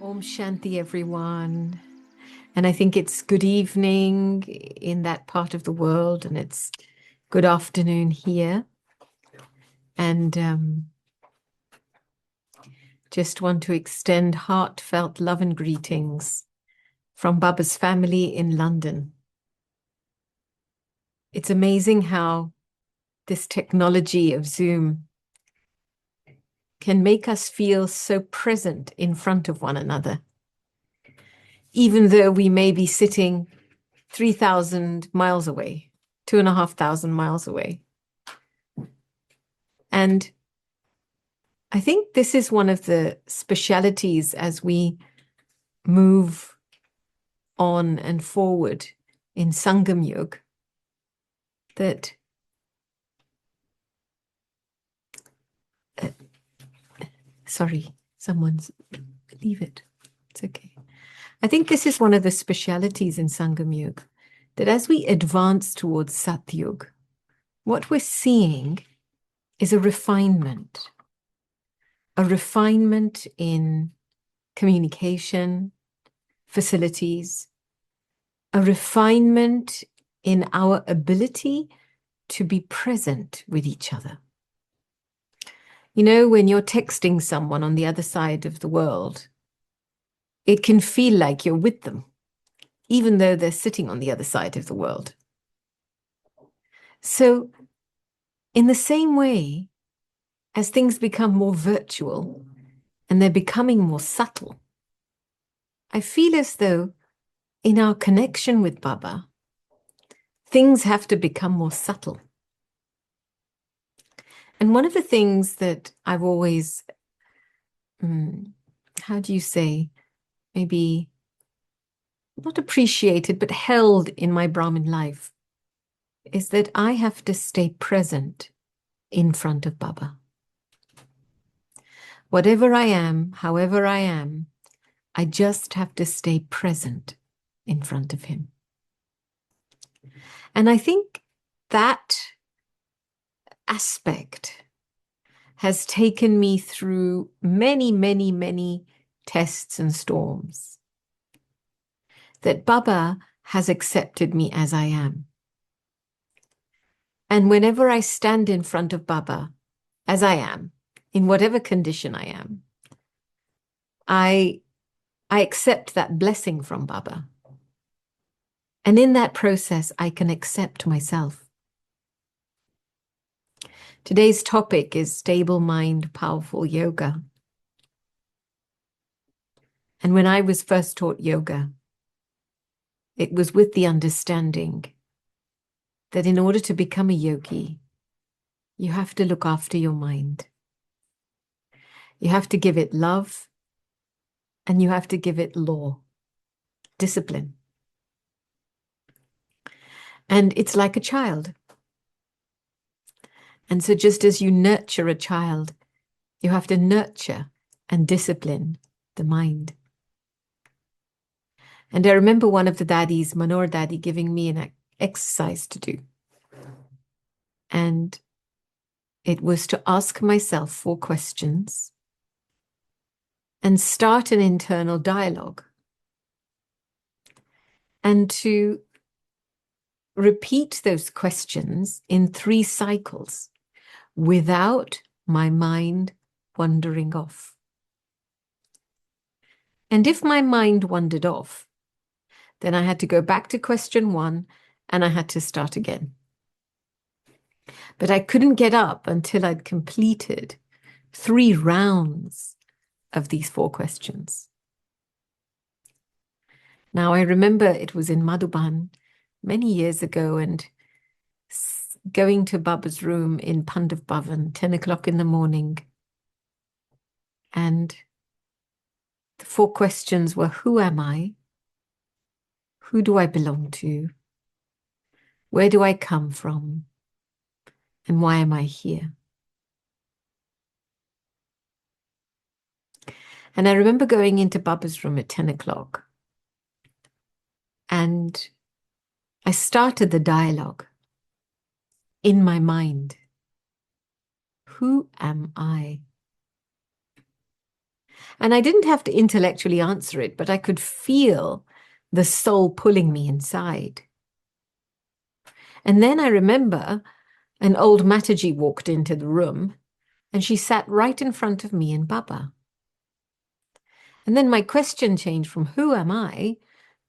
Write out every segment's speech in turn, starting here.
Om Shanti, everyone. And I think it's good evening in that part of the world, and it's good afternoon here. And just want to extend heartfelt love and greetings from Baba's family in London. It's amazing how this technology of Zoom can make us feel so present in front of one another, even though we may be sitting 3,000 miles away, 2,500 miles away. And I think this is one of the specialities as we move on and forward in Sangam Yuga, that sorry, someone's, leave it. It's okay. I think this is one of the specialities in Sangam Yuga, that as we advance towards Satyug, what we're seeing is a refinement in communication, facilities, a refinement in our ability to be present with each other. You know, when you're texting someone on the other side of the world, it can feel like you're with them, even though they're sitting on the other side of the world. So, in the same way, as things become more virtual and they're becoming more subtle, I feel as though in our connection with Baba, things have to become more subtle. And one of the things that I've always, how do you say, maybe not appreciated, but held in my Brahmin life, is that I have to stay present in front of Baba. Whatever I am, however I am, I just have to stay present in front of him. And I think that aspect has taken me through many, many, many tests and storms. That Baba has accepted me as I am. And whenever I stand in front of Baba, as I am, in whatever condition I am, I accept that blessing from Baba. And in that process, I can accept myself. Today's topic is stable mind, powerful yoga. And when I was first taught yoga, it was with the understanding that in order to become a yogi, you have to look after your mind. You have to give it love, and you have to give it law, discipline. And it's like a child. And so just as you nurture a child, you have to nurture and discipline the mind. And I remember one of the daddies, Manor Daddy, giving me an exercise to do. And it was to ask myself 4 questions and start an internal dialogue. And to repeat those questions in 3 cycles without my mind wandering off. And if my mind wandered off, then I had to go back to question 1 and I had to start again. But I couldn't get up until I'd completed 3 rounds of these 4 questions. Now, I remember it was in Madhuban many years ago, and going to Baba's room in Pandav Bhavan, 10 o'clock in the morning. And the 4 questions were, who am I? Who do I belong to? Where do I come from? And why am I here? And I remember going into Baba's room at 10 o'clock. And I started the dialogue in my mind. Who am I? And I didn't have to intellectually answer it, but I could feel the soul pulling me inside. And then I remember an old Mataji walked into the room and she sat right in front of me and Baba. And then my question changed from who am I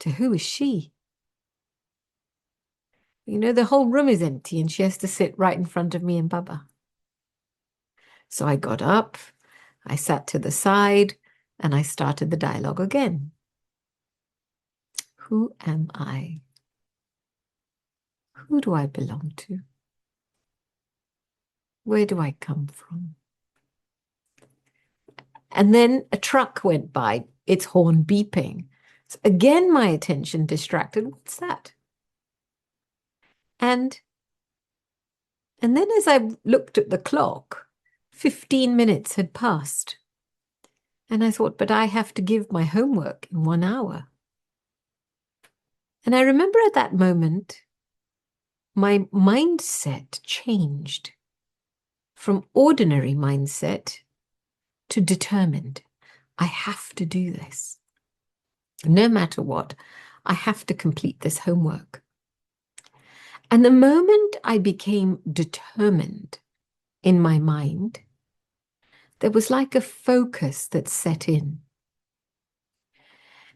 to who is she? You know, the whole room is empty and she has to sit right in front of me and Baba. So I got up, I sat to the side, and I started the dialogue again. Who am I? Who do I belong to? Where do I come from? And then a truck went by, its horn beeping. So again, my attention distracted. What's that? And then as I looked at the clock, 15 minutes had passed. And I thought, but I have to give my homework in 1 hour. And I remember at that moment, my mindset changed from ordinary mindset to determined. I have to do this. No matter what, I have to complete this homework. And the moment I became determined in my mind, there was like a focus that set in.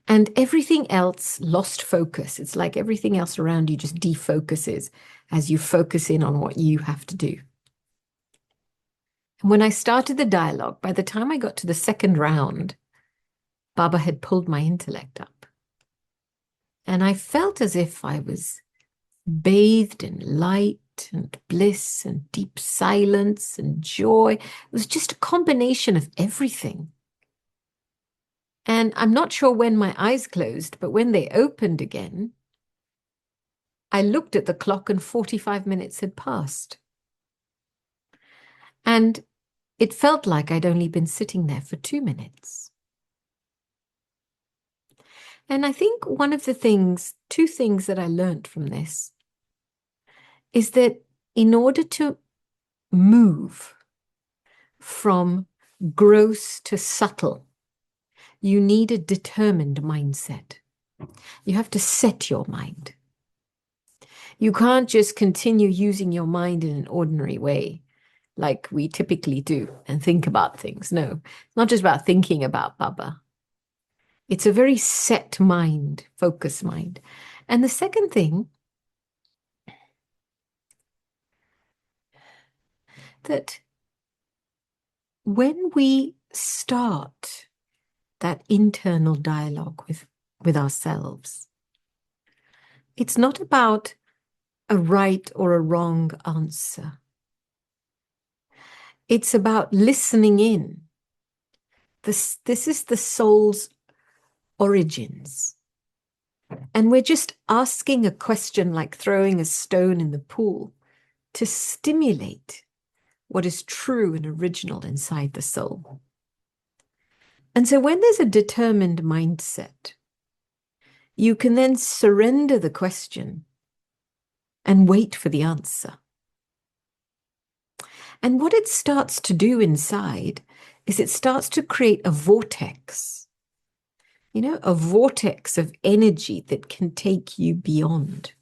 And everything else lost focus. It's like everything else around you just defocuses as you focus in on what you have to do. And when I started the dialogue, by the time I got to the second round, Baba had pulled my intellect up. And I felt as if I was bathed in light and bliss and deep silence and joy. It was just a combination of everything. And I'm not sure when my eyes closed, but when they opened again, I looked at the clock and 45 minutes had passed. And it felt like I'd only been sitting there for 2 minutes. And I think one of the things, 2 things that I learned from this is that in order to move from gross to subtle, you need a determined mindset. You have to set your mind. You can't just continue using your mind in an ordinary way like we typically do and think about things. No, not just about thinking about Baba. It's a very set mind, focused mind. And the second thing, that when we start that internal dialogue with ourselves, it's not about a right or a wrong answer. It's about listening in. This is the soul's origins. And we're just asking a question like throwing a stone in the pool to stimulate what is true and original inside the soul. And so when there's a determined mindset, you can then surrender the question and wait for the answer. And what it starts to do inside is it starts to create a vortex, a vortex of energy that can take you beyond.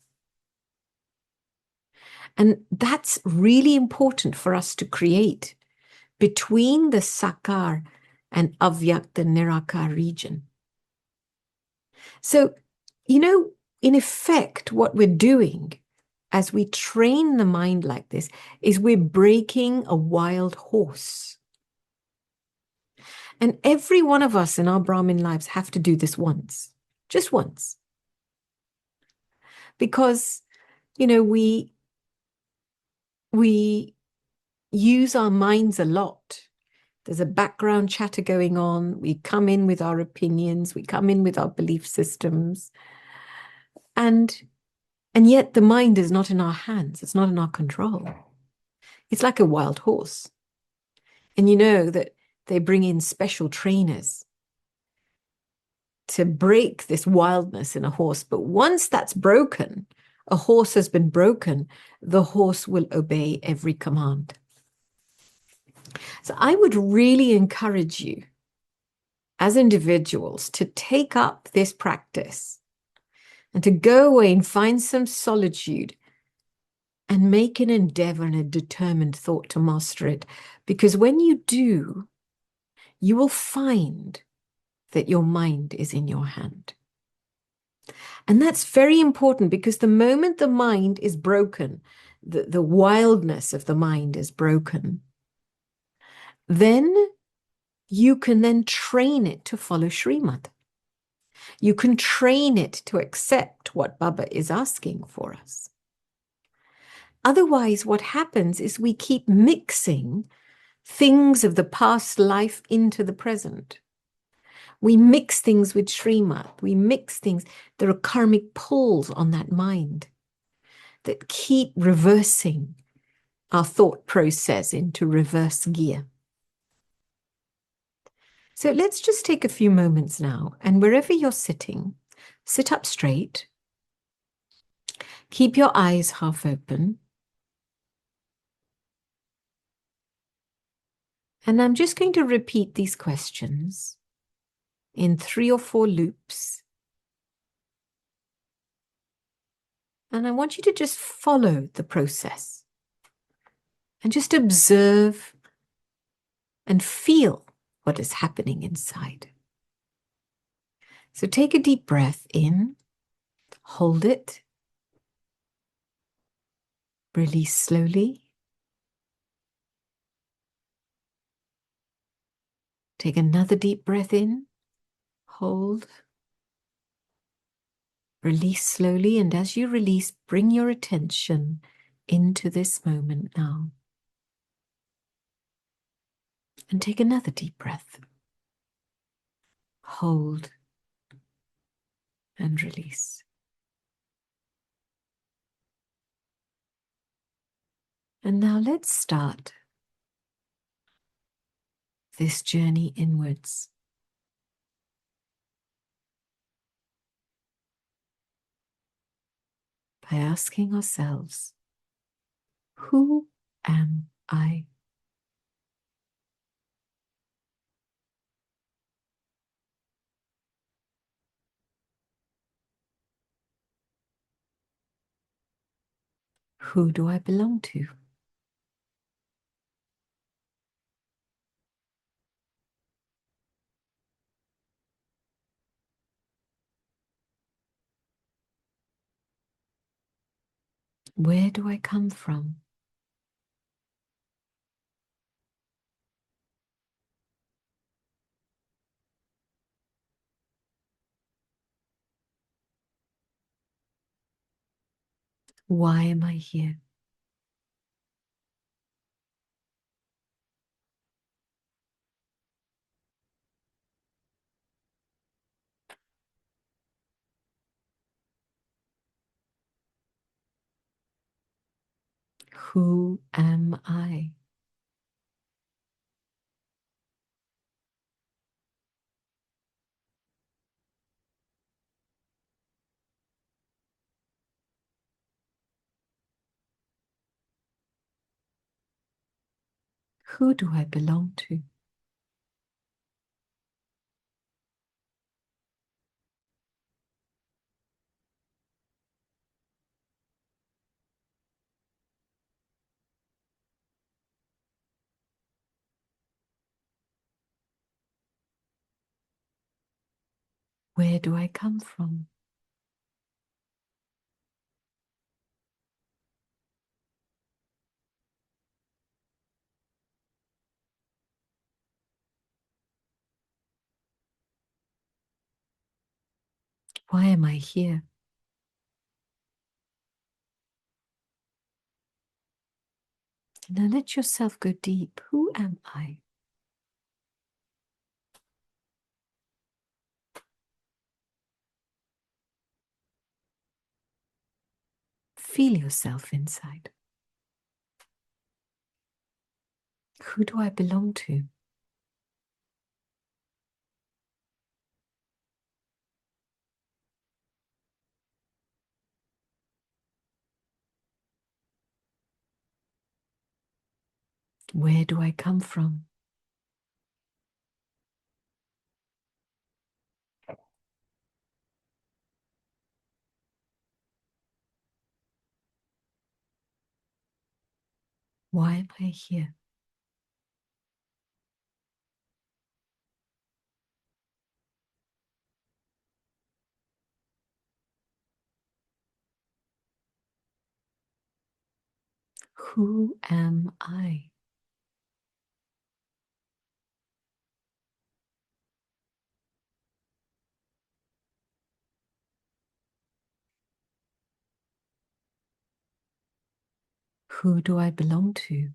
And that's really important for us to create between the Sakar and Avyakta Nirakar region. So, in effect, what we're doing as we train the mind like this is we're breaking a wild horse. And every one of us in our Brahmin lives have to do this once, just once. Because, we use our minds a lot. There's a background chatter going on. We come in with our opinions. We come in with our belief systems. And yet the mind is not in our hands. It's not in our control. It's like a wild horse. And you know that they bring in special trainers to break this wildness in a horse. But once that's broken, a horse has been broken, the horse will obey every command. So I would really encourage you as individuals to take up this practice and to go away and find some solitude and make an endeavor and a determined thought to master it. Because when you do, you will find that your mind is in your hand. And that's very important, because the moment the mind is broken, the wildness of the mind is broken, then you can then train it to follow Srimad. You can train it to accept what Baba is asking for us. Otherwise, what happens is we keep mixing things of the past life into the present. We mix things with Srimad. We mix things. There are karmic pulls on that mind that keep reversing our thought process into reverse gear. So let's just take a few moments now, and wherever you're sitting, sit up straight. Keep your eyes half open. And I'm just going to repeat these questions in 3 or 4 loops. And I want you to just follow the process and just observe and feel what is happening inside. So take a deep breath in, hold it, release slowly. Take another deep breath in, hold, release slowly. And as you release, bring your attention into this moment now. And take another deep breath. Hold and release. And now let's start this journey inwards. By asking ourselves, who am I? Who do I belong to? Where do I come from? Why am I here? Who am I? Who do I belong to? Where do I come from? Why am I here? Now let yourself go deep. Who am I? Feel yourself inside. Who do I belong to? Where do I come from? Why am I here? Who am I? Who do I belong to?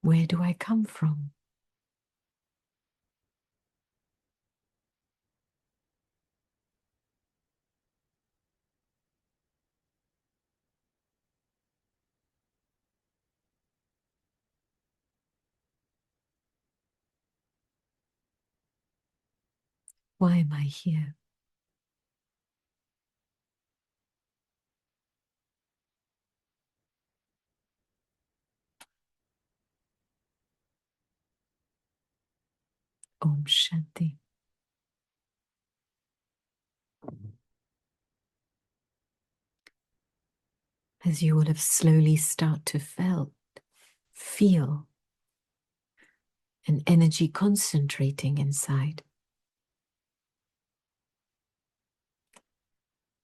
Where do I come from? Why am I here? Om Shanti. As you will have slowly start to feel an energy concentrating inside,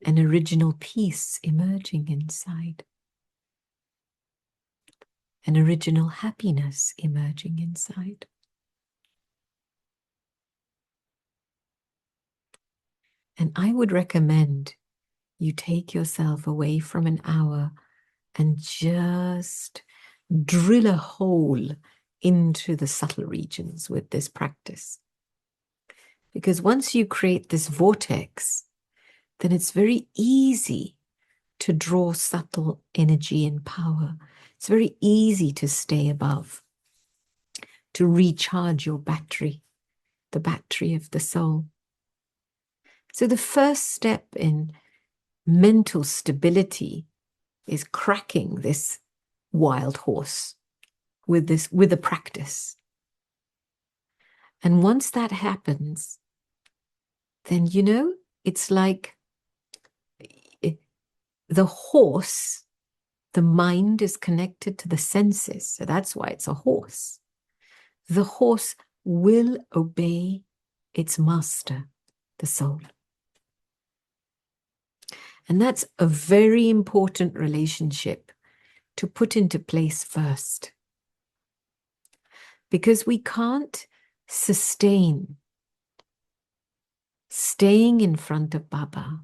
an original peace emerging inside, an original happiness emerging inside. And I would recommend you take yourself away from an hour and just drill a hole into the subtle regions with this practice. Because once you create this vortex, then it's very easy to draw subtle energy and power. It's very easy to stay above, to recharge your battery, the battery of the soul. So the first step in mental stability is cracking this wild horse with a practice. And once that happens, then, it's like the horse, the mind is connected to the senses. So that's why it's a horse. The horse will obey its master, the soul. And that's a very important relationship to put into place first. Because we can't sustain staying in front of Baba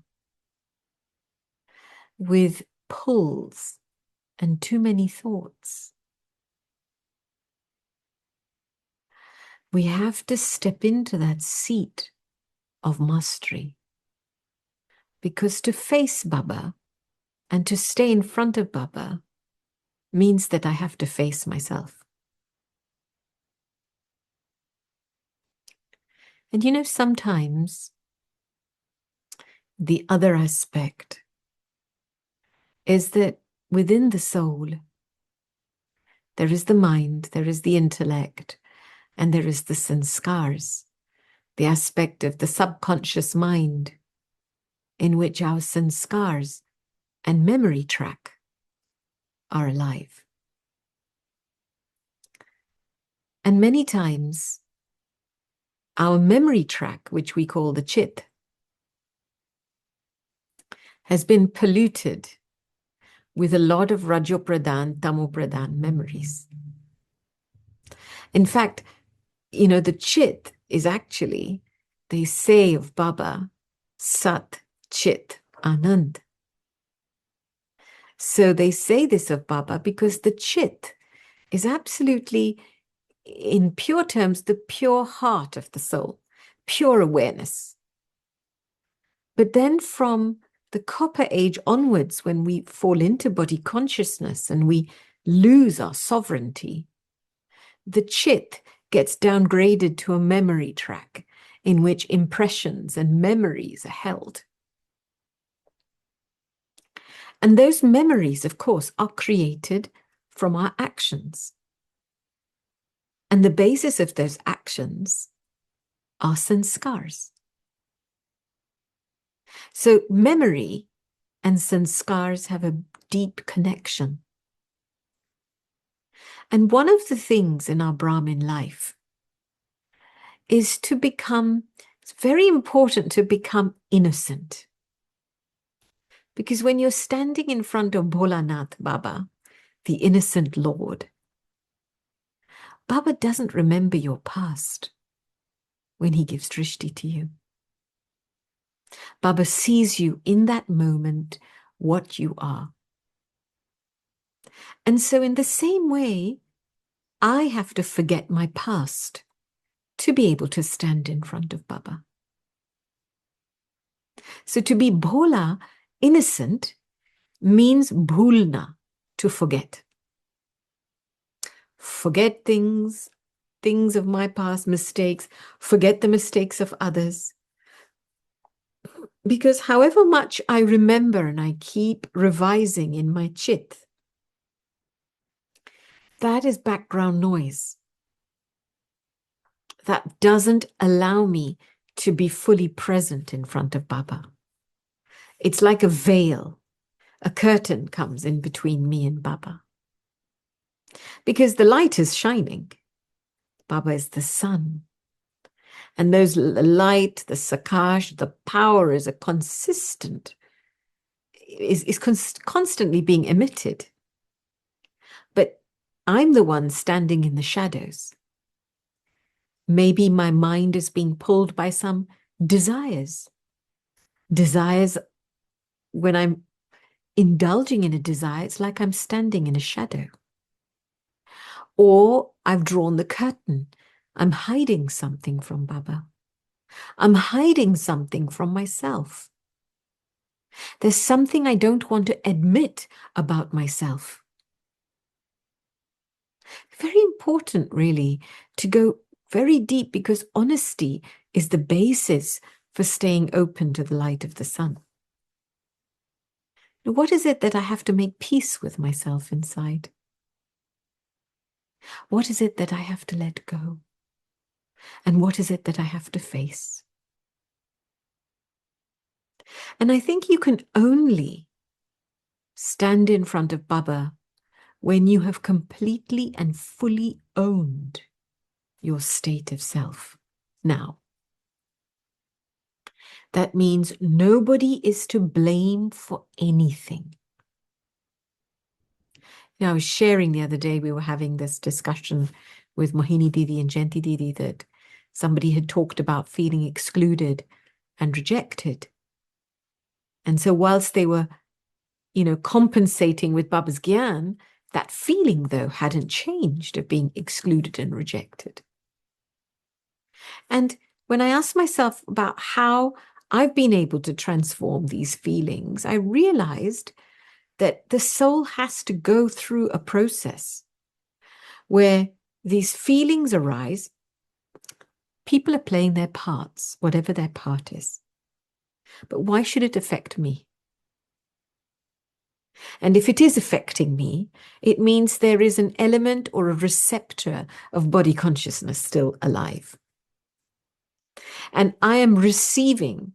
with pulls and too many thoughts. We have to step into that seat of mastery. Because to face Baba and to stay in front of Baba means that I have to face myself. And sometimes the other aspect is that within the soul, there is the mind, there is the intellect, and there is the sanskars, the aspect of the subconscious mind in which our sanskars and memory track are alive. And many times, our memory track, which we call the chit, has been polluted with a lot of Rajopradhan, Tamopradhan memories. In fact, the chit is actually, they say of Baba, Sat, Chit, Anand. So they say this of Baba because the chit is absolutely, in pure terms, the pure heart of the soul, pure awareness. But then from the Copper Age onwards, when we fall into body consciousness and we lose our sovereignty, the chit gets downgraded to a memory track in which impressions and memories are held. And those memories, of course, are created from our actions. And the basis of those actions are sanskars. So memory and sanskars have a deep connection. And one of the things in our Brahmin life is to become, it's very important to become innocent. Because when you're standing in front of Bholanath Baba, the innocent Lord, Baba doesn't remember your past when he gives drishti to you. Baba sees you in that moment, what you are. And so in the same way, I have to forget my past to be able to stand in front of Baba. So to be bhola, innocent, means bhulna, to forget. Forget things of my past, mistakes, forget the mistakes of others. Because however much I remember and I keep revising in my chit, that is background noise. That doesn't allow me to be fully present in front of Baba. It's like a veil. A curtain comes in between me and Baba. Because the light is shining. Baba is the sun. And those light, the sakash, the power is a consistent, is constantly being emitted. But I'm the one standing in the shadows. Maybe my mind is being pulled by some desires. Desires, when I'm indulging in a desire, it's like I'm standing in a shadow. Or I've drawn the curtain. I'm hiding something from Baba. I'm hiding something from myself. There's something I don't want to admit about myself. Very important, really, to go very deep, because honesty is the basis for staying open to the light of the sun. Now, what is it that I have to make peace with myself inside? What is it that I have to let go? And what is it that I have to face? And I think you can only stand in front of Baba when you have completely and fully owned your state of self. Now, that means nobody is to blame for anything. I was sharing the other day, we were having this discussion with Mohini Didi and Jayanti Didi that somebody had talked about feeling excluded and rejected. And so whilst they were, compensating with Baba's Gyan, that feeling, though, hadn't changed of being excluded and rejected. And when I asked myself about how I've been able to transform these feelings, I realized that the soul has to go through a process where these feelings arise. People are playing their parts, whatever their part is. But why should it affect me? And if it is affecting me, it means there is an element or a receptor of body consciousness still alive. And I am receiving,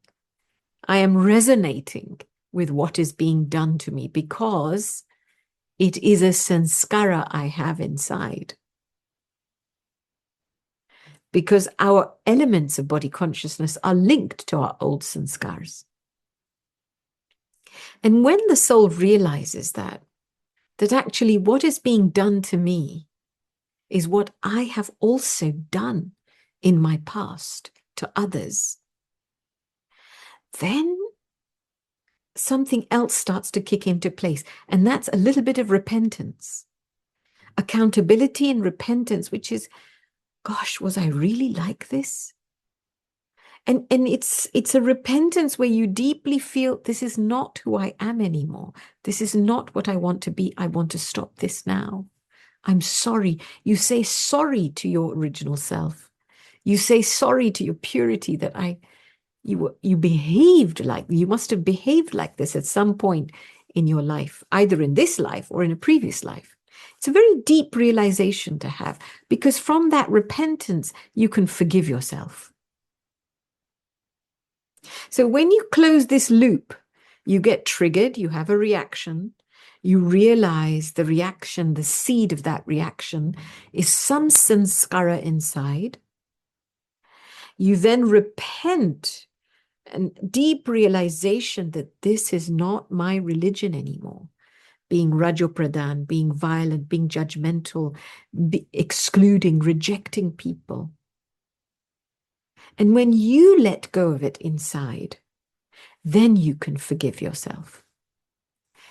I am resonating with what is being done to me because it is a sanskara I have inside. Because our elements of body consciousness are linked to our old sanskars. And when the soul realizes that actually what is being done to me is what I have also done in my past to others, then something else starts to kick into place. And that's a little bit of repentance. Accountability and repentance, which is, gosh, was I really like this? And it's a repentance where you deeply feel this is not who I am anymore. This is not what I want to be. I want to stop this now. I'm sorry. You say sorry to your original self. You say sorry to your purity that you behaved like, you must have behaved like this at some point in your life, either in this life or in a previous life. It's a very deep realization to have, because from that repentance, you can forgive yourself. So when you close this loop, you get triggered, you have a reaction, you realize the reaction, the seed of that reaction is some samskara inside. You then repent, and deep realization that this is not my religion anymore. Being Rajopradhan, being violent, being judgmental, excluding, rejecting people. And when you let go of it inside, then you can forgive yourself.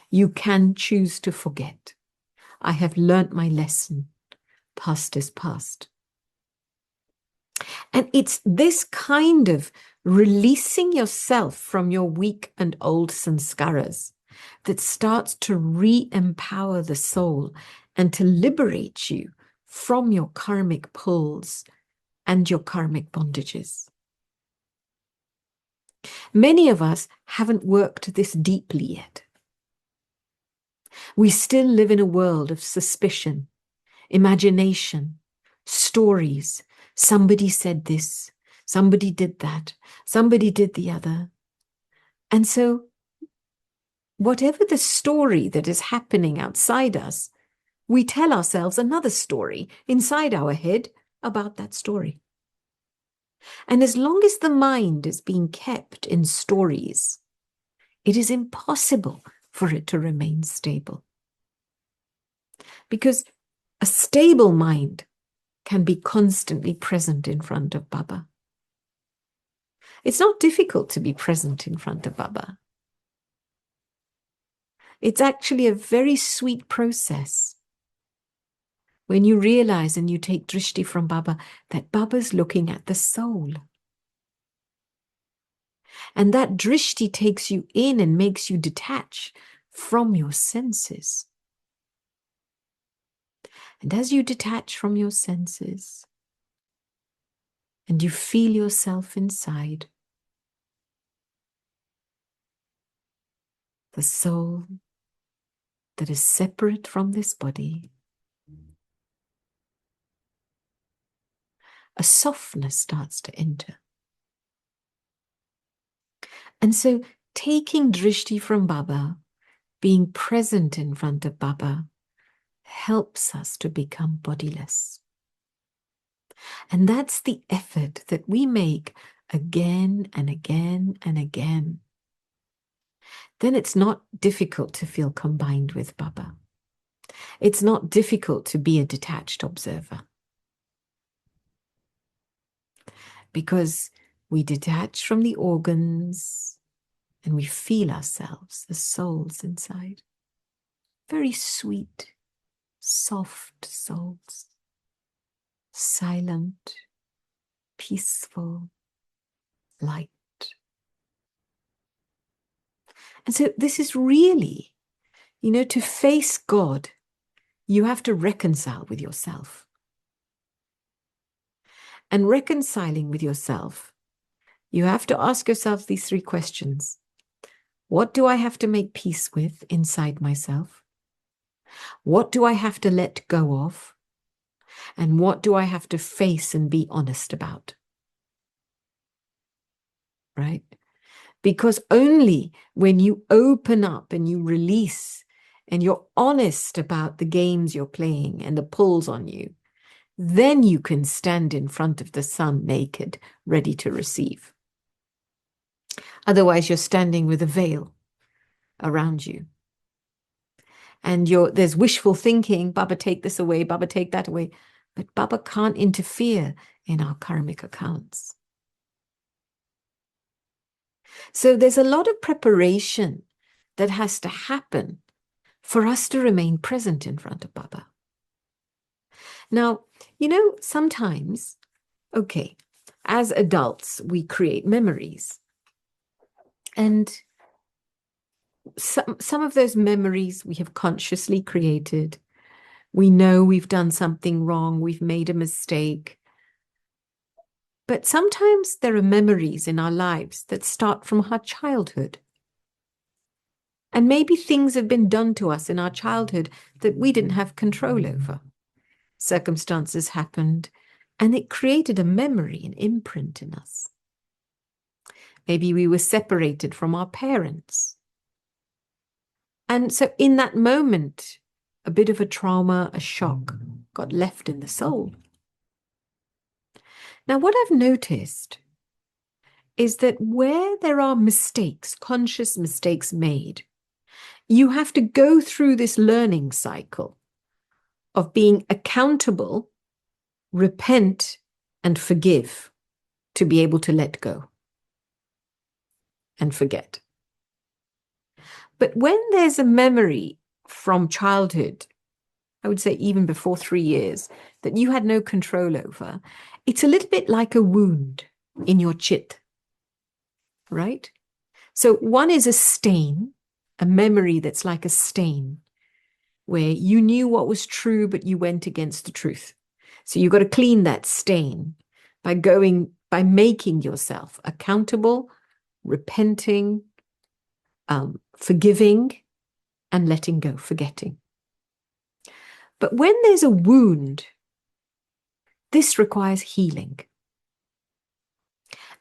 You can choose to forget. I have learnt my lesson. Past is past. And it's this kind of releasing yourself from your weak and old sanskaras that starts to re-empower the soul and to liberate you from your karmic pulls and your karmic bondages. Many of us haven't worked this deeply yet. We still live in a world of suspicion, imagination, stories. Somebody said this, somebody did that, somebody did the other. And so whatever the story that is happening outside us, we tell ourselves another story inside our head about that story. And as long as the mind is being kept in stories, it is impossible for it to remain stable. Because a stable mind can be constantly present in front of Baba. It's not difficult to be present in front of Baba. It's actually a very sweet process when you realize and you take drishti from Baba that Baba's looking at the soul. And that drishti takes you in and makes you detach from your senses. And as you detach from your senses and you feel yourself inside, the soul that is separate from this body, a softness starts to enter. And so taking drishti from Baba, being present in front of Baba, helps us to become bodiless. And that's the effort that we make again and again and again. Then it's not difficult to feel combined with Baba. It's not difficult to be a detached observer. Because we detach from the organs and we feel ourselves, the souls inside. Very sweet, soft souls. Silent, peaceful, light. And so this is really, to face God, you have to reconcile with yourself. And reconciling with yourself, you have to ask yourself these 3 questions. What do I have to make peace with inside myself? What do I have to let go of? And what do I have to face and be honest about? Right? Because only when you open up and you release and you're honest about the games you're playing and the pulls on you, then you can stand in front of the sun naked, ready to receive. Otherwise, you're standing with a veil around you. And there's wishful thinking, Baba, take this away, Baba, take that away. But Baba can't interfere in our karmic accounts. So there's a lot of preparation that has to happen for us to remain present in front of Baba. Now, sometimes, as adults, we create memories. And some of those memories we have consciously created. We know we've done something wrong, we've made a mistake. But sometimes there are memories in our lives that start from our childhood. And maybe things have been done to us in our childhood that we didn't have control over. Circumstances happened, and it created a memory, an imprint in us. Maybe we were separated from our parents. And so in that moment, a bit of a trauma, a shock got left in the soul. Now, what I've noticed is that where there are mistakes, conscious mistakes made, you have to go through this learning cycle of being accountable, repent, and forgive to be able to let go and forget. But when there's a memory from childhood, I would say even before 3 years, that you had no control over, it's a little bit like a wound in your chit, right? So one is a stain, a memory that's like a stain, where you knew what was true, but you went against the truth. So you've got to clean that stain by making yourself accountable, repenting, forgiving, and letting go, forgetting. But when there's a wound, this requires healing.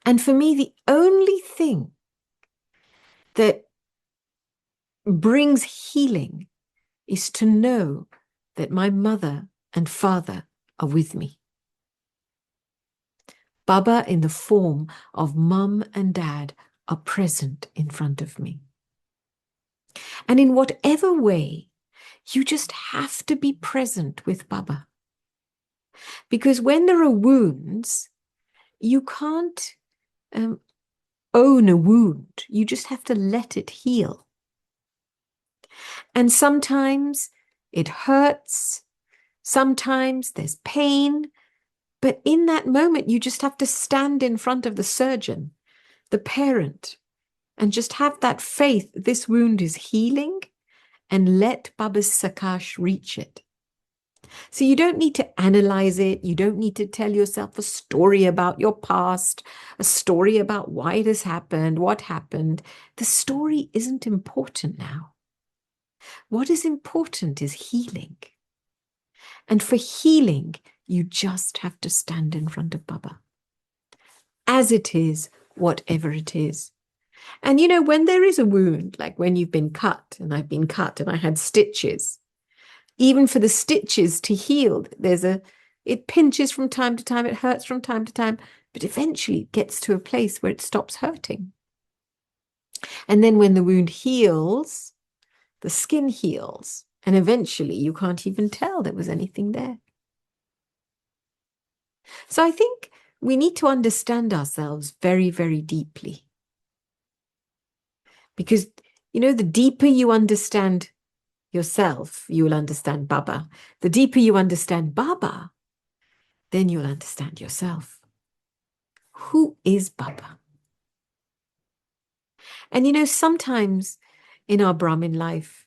And for me, the only thing that brings healing is to know that my mother and father are with me. Baba, in the form of mum and dad, are present in front of me. And in whatever way, you just have to be present with Baba. Because when there are wounds, you can't own a wound. You just have to let it heal. And sometimes it hurts. Sometimes there's pain. But in that moment, you just have to stand in front of the surgeon, the parent, and just have that faith this wound is healing, and let Baba's Sakash reach it. So you don't need to analyze it. You don't need to tell yourself a story about your past, a story about why it has happened, what happened. The story isn't important now. What is important is healing. And for healing, you just have to stand in front of Baba. As it is, whatever it is. And you know, when there is a wound, like when you've been cut, and I've been cut and I had stitches, even for the stitches to heal, it pinches from time to time, it hurts from time to time, but eventually it gets to a place where it stops hurting. And then when the wound heals, the skin heals, and eventually you can't even tell there was anything there. So I think we need to understand ourselves very, very deeply. Because, you know, the deeper you understand yourself, you will understand Baba. The deeper you understand Baba, then you'll understand yourself. Who is Baba? And you know, sometimes in our Brahmin life,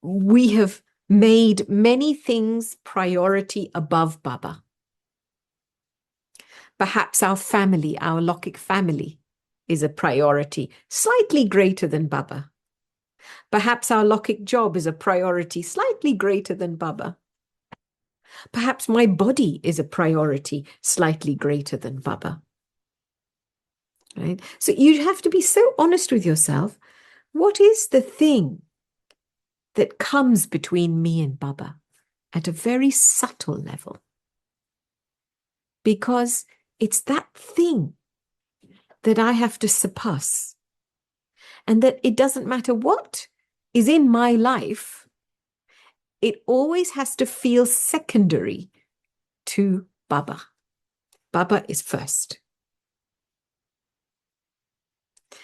we have made many things priority above Baba. Perhaps our family, our Lokik family, is a priority, slightly greater than Baba. Perhaps our Lokik job is a priority, slightly greater than Baba. Perhaps my body is a priority, slightly greater than Baba. Right? So you have to be so honest with yourself. What is the thing that comes between me and Baba at a very subtle level? Because it's that thing that I have to surpass. And that it doesn't matter what is in my life, it always has to feel secondary to Baba. Baba is first.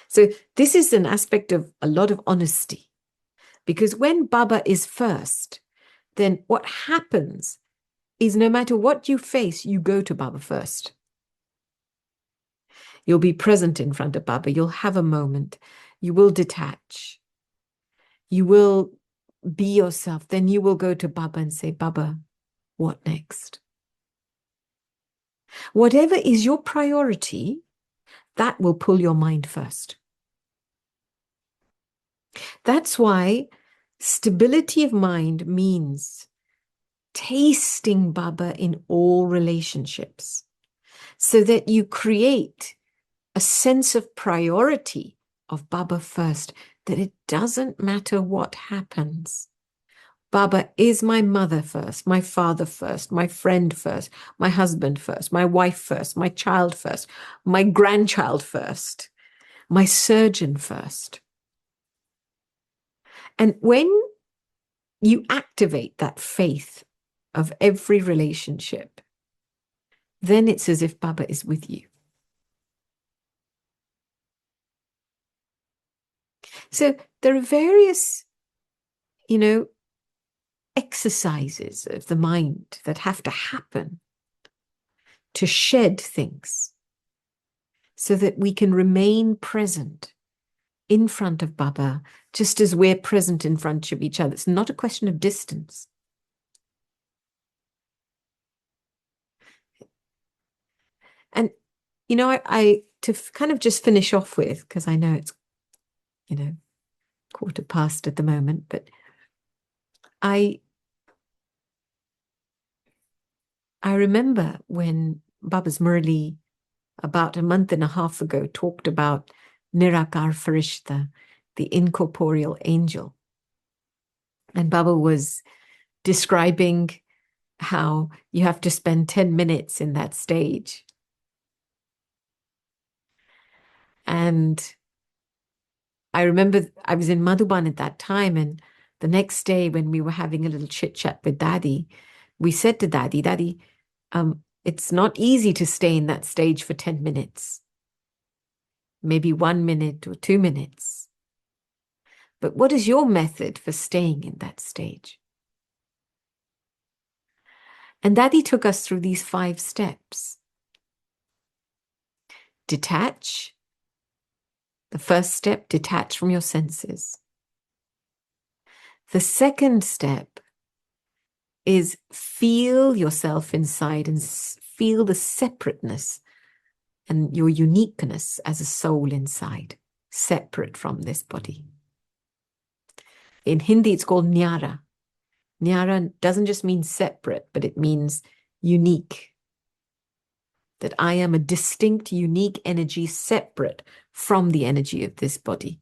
So this is an aspect of a lot of honesty. Because when Baba is first, then what happens is no matter what you face, you go to Baba first. You'll be present in front of Baba. You'll have a moment. You will detach. You will be yourself. Then you will go to Baba and say, Baba, what next? Whatever is your priority, that will pull your mind first. That's why stability of mind means tasting Baba in all relationships, so that you create a sense of priority of Baba first, that it doesn't matter what happens. Baba is my mother first, my father first, my friend first, my husband first, my wife first, my child first, my grandchild first, my surgeon first. And when you activate that faith of every relationship, then it's as if Baba is with you. So there are various, exercises of the mind that have to happen to shed things so that we can remain present in front of Baba, just as we're present in front of each other. It's not a question of distance. And, I to kind of just finish off with, because I know it's, 1:15 at the moment, but I remember when Baba's Murli about a month and a half ago talked about Nirakar Farishta, the incorporeal angel. And Baba was describing how you have to spend 10 minutes in that stage. And I remember I was in Madhuban at that time, and the next day when we were having a little chit chat with Daddy, we said to Daddy, it's not easy to stay in that stage for 10 minutes, maybe 1 minute or 2 minutes. But what is your method for staying in that stage? And Daddy took us through these 5 steps. Detach. The first step, detach from your senses. The second step is feel yourself inside and feel the separateness and your uniqueness as a soul inside, separate from this body. In Hindi, it's called Nyara. Nyara doesn't just mean separate, but it means unique. That I am a distinct, unique energy separate from the energy of this body.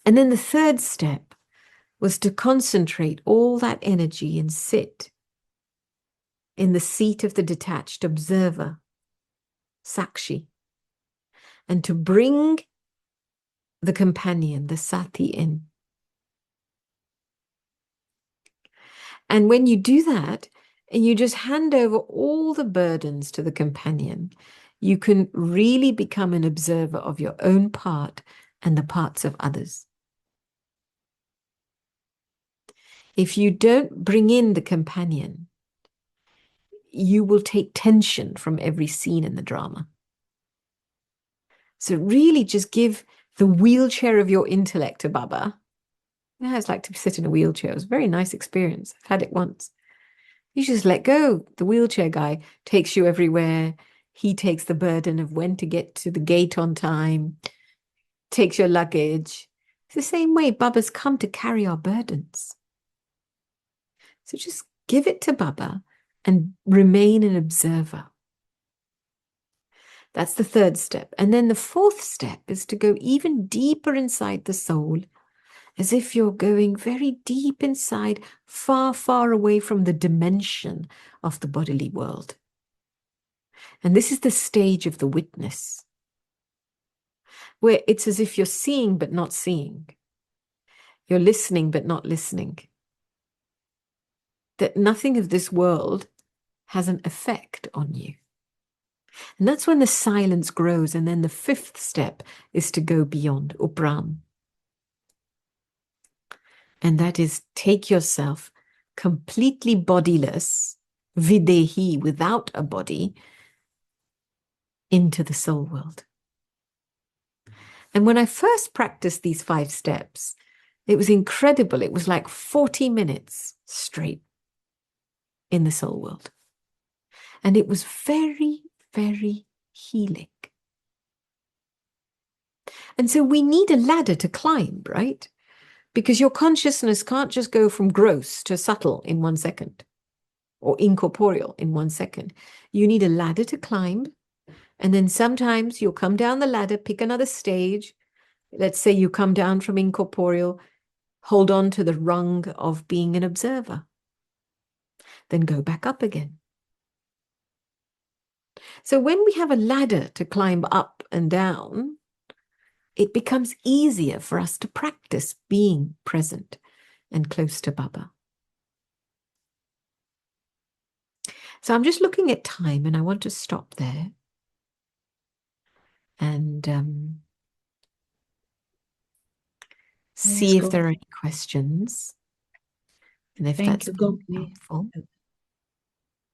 And then the third step was to concentrate all that energy and sit in the seat of the detached observer, Sakshi, and to bring the companion, the Sati, in. And when you do that, and you just hand over all the burdens to the companion, you can really become an observer of your own part and the parts of others. If you don't bring in the companion, you will take tension from every scene in the drama. So really just give the wheelchair of your intellect to Baba. Yeah, it's like to sit in a wheelchair. It was a very nice experience. I've had it once. You just let go. The wheelchair guy takes you everywhere. He takes the burden of when to get to the gate on time, takes your luggage. It's the same way Baba's come to carry our burdens. So just give it to Baba and remain an observer. That's the third step. And then the fourth step is to go even deeper inside the soul, as if you're going very deep inside, far, far away from the dimension of the bodily world. And this is the stage of the witness, where it's as if you're seeing but not seeing. You're listening but not listening. That nothing of this world has an effect on you. And that's when the silence grows. And then the fifth step is to go beyond Upram. And that is take yourself completely bodiless, videhi, without a body, into the soul world. And when I first practiced these 5 steps, it was incredible. It was like 40 minutes straight in the soul world. And it was very, very healing. And so we need a ladder to climb, right? Because your consciousness can't just go from gross to subtle in 1 second or incorporeal in 1 second. You need a ladder to climb. And then sometimes you'll come down the ladder, pick another stage. Let's say you come down from incorporeal, hold on to the rung of being an observer, then go back up again. So when we have a ladder to climb up and down, it becomes easier for us to practice being present and close to Baba. So I'm just looking at time and I want to stop there and see if there are any questions. And if Thank that's you, Gopi. helpful.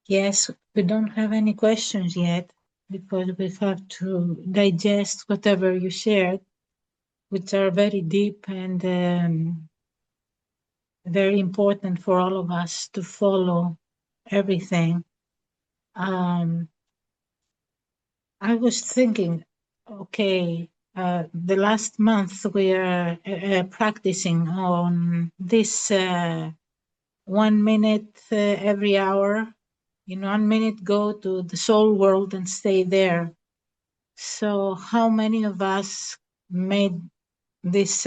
Yes, we don't have any questions yet because we have to digest whatever you shared, which are very deep and very important for all of us to follow everything. I was thinking, okay, the last month we are practicing on this 1 minute every hour. In 1 minute, go to the soul world and stay there. So, how many of us made this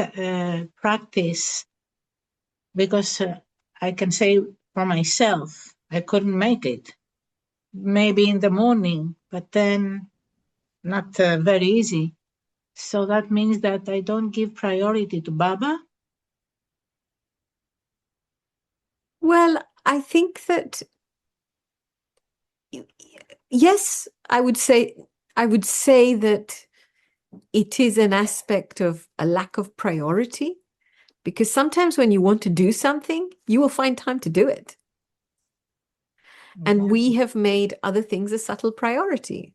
practice? Because I can say for myself, I couldn't make it. Maybe in the morning, but then not very easy. So that means that I don't give priority to Baba. Well, I think that yes, I would say that it is an aspect of a lack of priority, because sometimes when you want to do something, you will find time to do it. And we have made other things a subtle priority.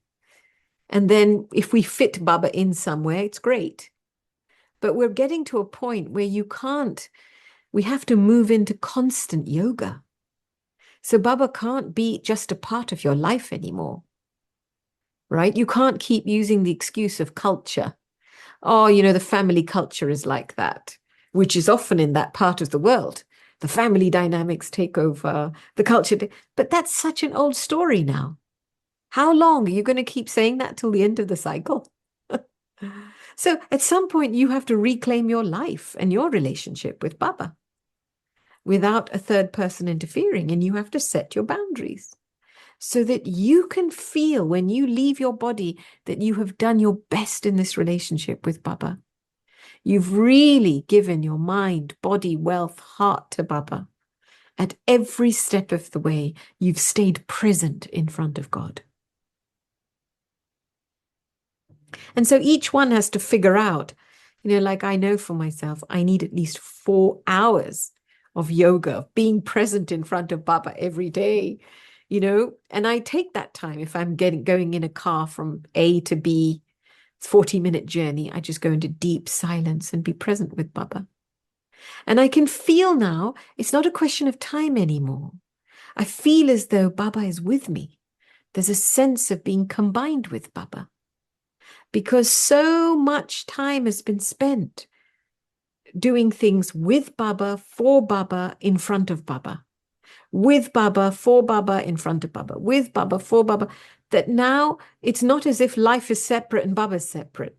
And then if we fit Baba in somewhere, it's great. But we're getting to a point where we have to move into constant yoga. So Baba can't be just a part of your life anymore, right? You can't keep using the excuse of culture. Oh, the family culture is like that, which is often in that part of the world. The family dynamics take over, the culture. But that's such an old story now. How long are you going to keep saying that till the end of the cycle? So at some point, you have to reclaim your life and your relationship with Baba without a third person interfering, and you have to set your boundaries so that you can feel when you leave your body that you have done your best in this relationship with Baba. You've really given your mind, body, wealth, heart to Baba. At every step of the way, you've stayed present in front of God. And so each one has to figure out, like I know for myself, I need at least 4 hours of yoga, of being present in front of Baba every day, and I take that time. If I'm going in a car from A to B, it's 40-minute journey, I just go into deep silence and be present with Baba. And I can feel now, it's not a question of time anymore. I feel as though Baba is with me. There's a sense of being combined with Baba, because so much time has been spent doing things with Baba, for Baba, in front of Baba, with Baba, for Baba, in front of Baba, with Baba, for Baba, that now it's not as if life is separate and Baba is separate.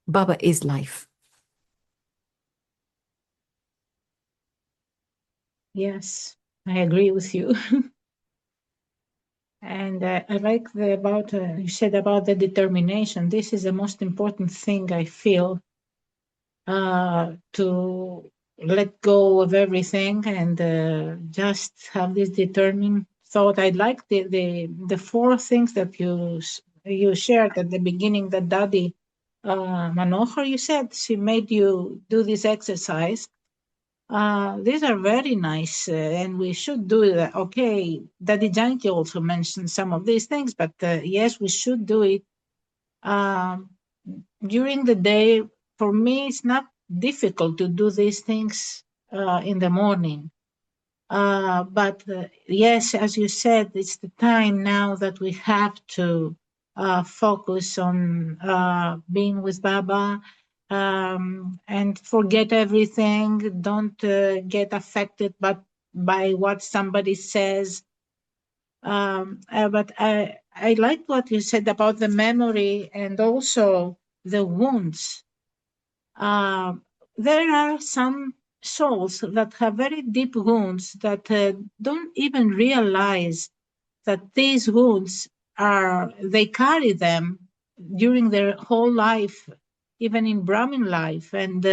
Baba is life. Yes, I agree with you. And I like you said about the determination. This is the most important thing I feel, to let go of everything and just have this determined thought. I like the 4 things that you shared at the beginning. That Daddy Manohar, you said she made you do this exercise. These are very nice, and we should do that. Okay, Daddy Janki also mentioned some of these things, but yes, we should do it during the day. For me, it's not difficult to do these things in the morning. But yes, as you said, it's the time now that we have to focus on being with Baba and forget everything. Don't get affected by what somebody says. But I like what you said about the memory and also the wounds. Uh, there are some souls that have very deep wounds that don't even realize that these wounds they carry them during their whole life, even in Brahmin life, and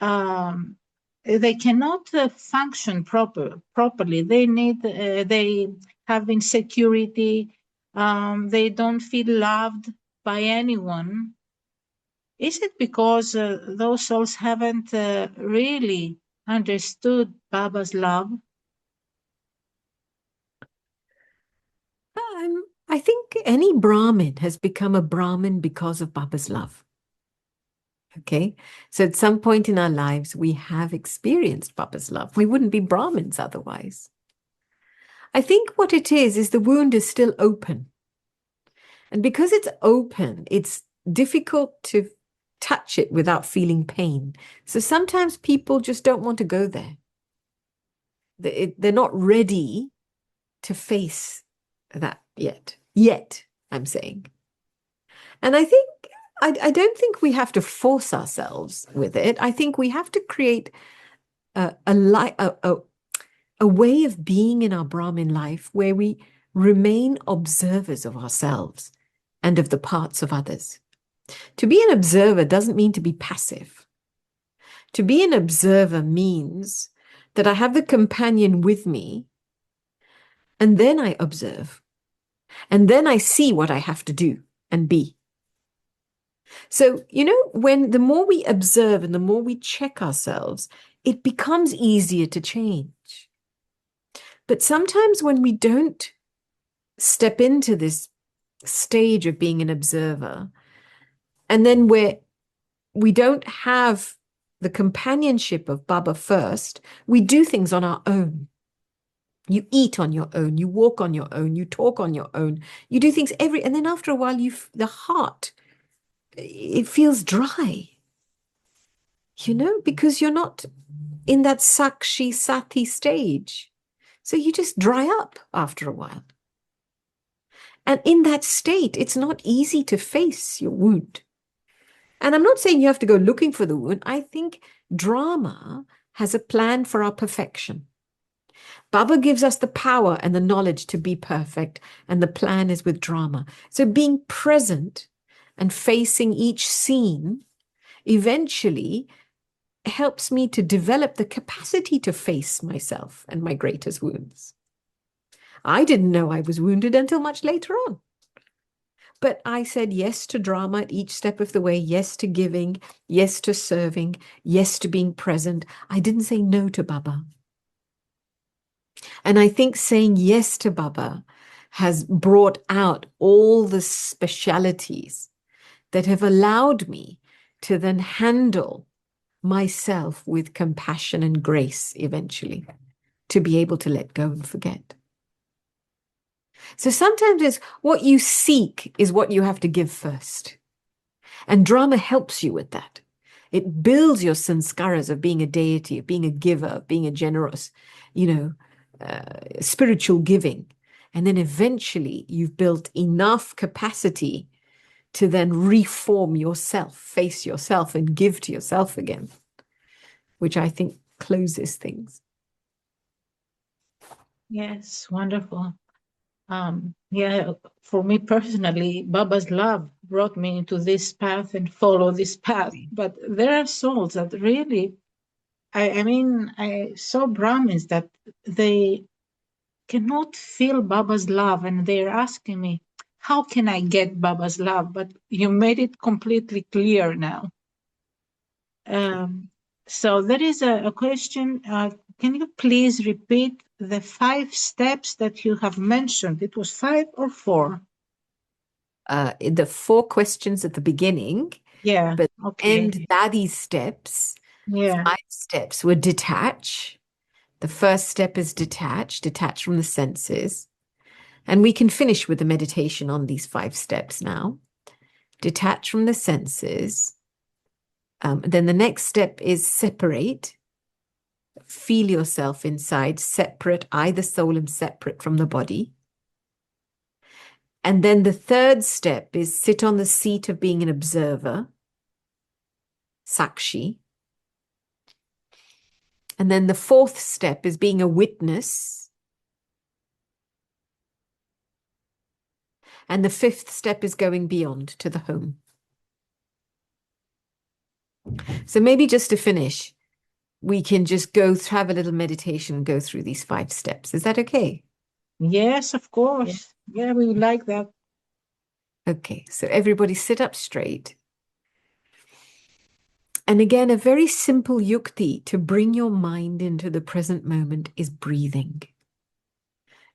um, they cannot function properly. They have insecurity. They don't feel loved by anyone. Is it because those souls haven't really understood Baba's love? I think any Brahmin has become a Brahmin because of Baba's love. Okay, so at some point in our lives, we have experienced Baba's love. We wouldn't be Brahmins otherwise. I think what it is the wound is still open. And because it's open, it's difficult to touch it without feeling pain. So sometimes people just don't want to go there. They're not ready to face that yet. Yet, I'm saying. And I think I don't think we have to force ourselves with it. I think we have to create a way of being in our Brahmin life where we remain observers of ourselves and of the parts of others. To be an observer doesn't mean to be passive. To be an observer means that I have the companion with me, and then I observe, and then I see what I have to do and be. So, when the more we observe and the more we check ourselves, it becomes easier to change. But sometimes when we don't step into this stage of being an observer, and then we don't have the companionship of Baba first, we do things on our own. You eat on your own, you walk on your own, you talk on your own, you do things and then after a while, the heart, it feels dry, because you're not in that Sakshi Sati stage. So you just dry up after a while. And in that state, it's not easy to face your wound. And I'm not saying you have to go looking for the wound. I think drama has a plan for our perfection. Baba gives us the power and the knowledge to be perfect, and the plan is with drama. So being present and facing each scene eventually helps me to develop the capacity to face myself and my greatest wounds. I didn't know I was wounded until much later on. But I said yes to drama at each step of the way, yes to giving, yes to serving, yes to being present. I didn't say no to Baba. And I think saying yes to Baba has brought out all the specialities that have allowed me to then handle myself with compassion and grace eventually, to be able to let go and forget. So sometimes it's what you seek is what you have to give first. And drama helps you with that. It builds your sanskaras of being a deity, of being a giver, of being a generous, spiritual giving. And then eventually you've built enough capacity to then reform yourself, face yourself, and give to yourself again, which I think closes things. Yes, wonderful. Yeah, for me personally, Baba's love brought me into this path and follow this path. But there are souls that really, I saw Brahmins that they cannot feel Baba's love, and they're asking me, how can I get Baba's love? But you made it completely clear now. So there is a question. Can you please repeat the 5 steps that you have mentioned? It was 5 or 4? The 4 questions at the beginning, Yeah. but Okay. end Dadi's steps, Yeah. 5 steps were detach. The first step is detach from the senses. And we can finish with the meditation on these 5 steps now. Detach from the senses, Then the next step is separate. Feel yourself inside, separate, either soul and separate from the body. And then the third step is sit on the seat of being an observer, sakshi. And then the fourth step is being a witness. And the fifth step is going beyond to the home. So maybe just to finish, we can just have a little meditation and go through these 5 steps. Is that okay? Yes, of course. Yeah, we would like that. Okay, so everybody sit up straight. And again, a very simple yukti to bring your mind into the present moment is breathing.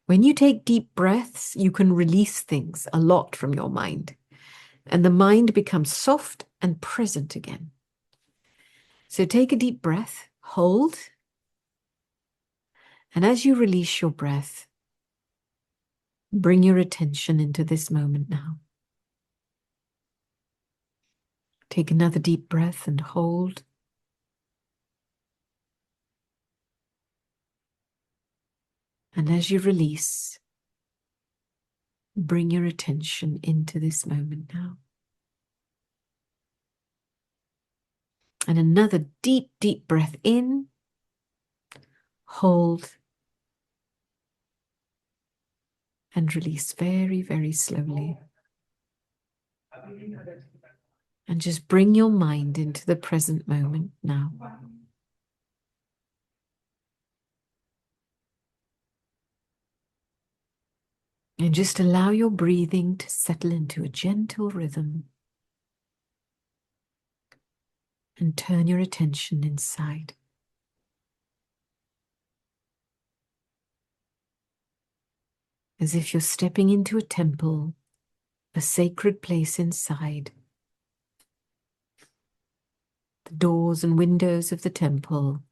When you take deep breaths, you can release things a lot from your mind, and the mind becomes soft and present again. So take a deep breath, hold, and as you release your breath, bring your attention into this moment now. Take another deep breath and hold. And as you release, bring your attention into this moment now. And another deep, deep breath in, hold, and release very, very slowly. And just bring your mind into the present moment now. And just allow your breathing to settle into a gentle rhythm. And turn your attention inside. As if you're stepping into a temple, a sacred place inside. The doors and windows of the temple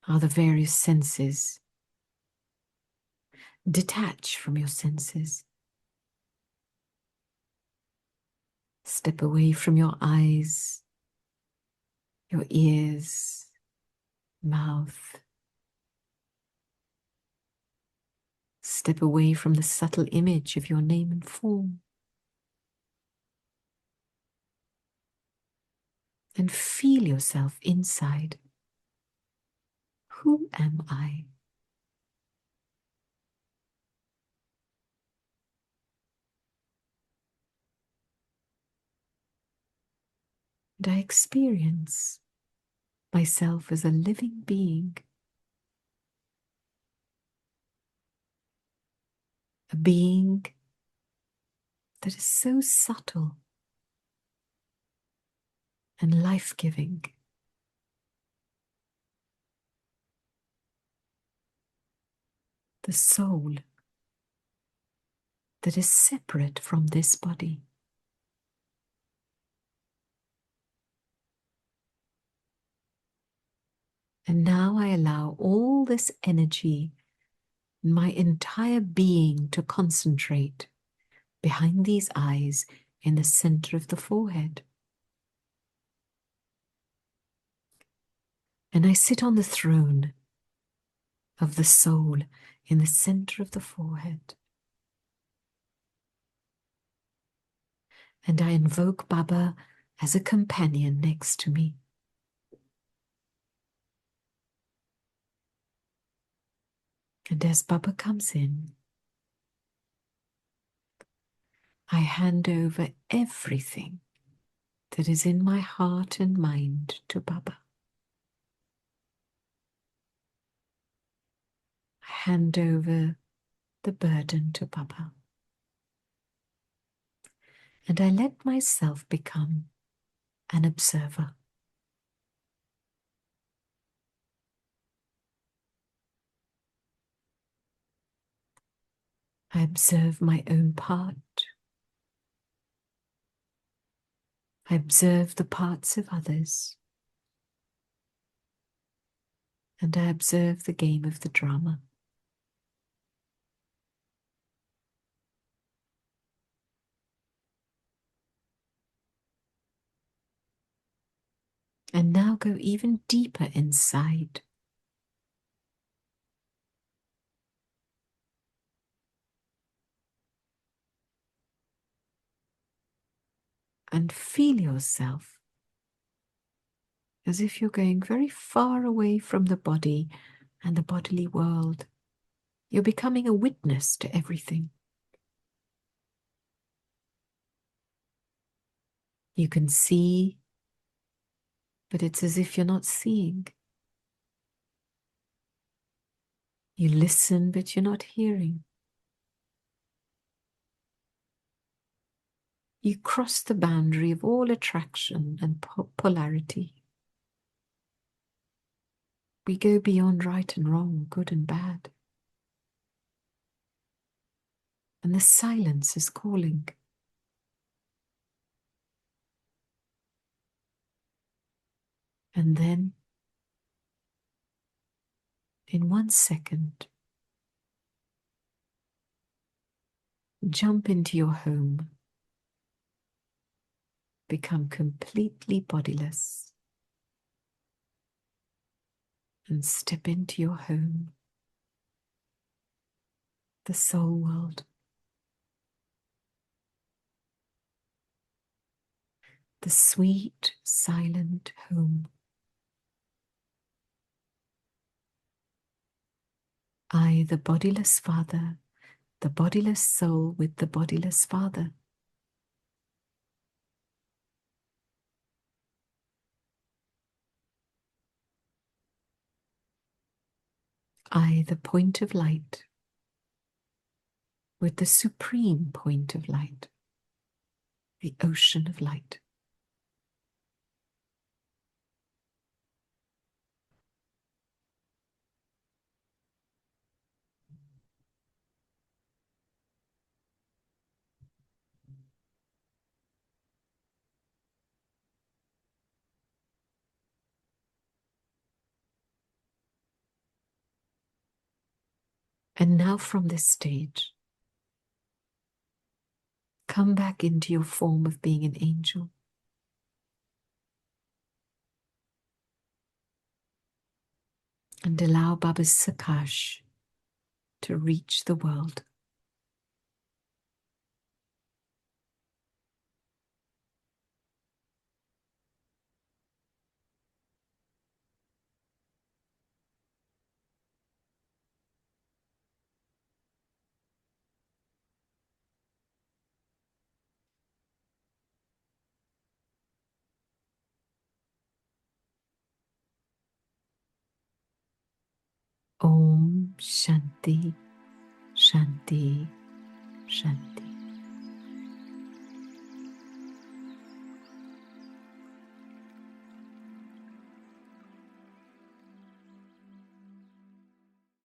are the various senses. Detach from your senses. Step away from your eyes, your ears, mouth. Step away from the subtle image of your name and form. And feel yourself inside. Who am I? And I experience myself as a living being. A being that is so subtle and life-giving. The soul that is separate from this body. And now I allow all this energy, my entire being, to concentrate behind these eyes in the center of the forehead. And I sit on the throne of the soul in the center of the forehead. And I invoke Baba as a companion next to me. And as Baba comes in, I hand over everything that is in my heart and mind to Baba. I hand over the burden to Baba. And I let myself become an observer. I observe my own part. I observe the parts of others. And I observe the game of the drama. go even deeper inside. And feel yourself as if you're going very far away from the body and the bodily world. You're becoming a witness to everything. You can see, but it's as if you're not seeing. You listen, but you're not hearing. You cross the boundary of all attraction and polarity. We go beyond right and wrong, good and bad. And the silence is calling. And then, in 1 second, jump into your home. Become completely bodiless. And step into your home, the soul world. The sweet, silent home. I, the bodiless father, the bodiless soul with the bodiless father. I, the point of light, with the supreme point of light, the ocean of light. And now from this stage, come back into your form of being an angel. And allow Baba's Sakash to reach the world. Om Shanti, Shanti, Shanti.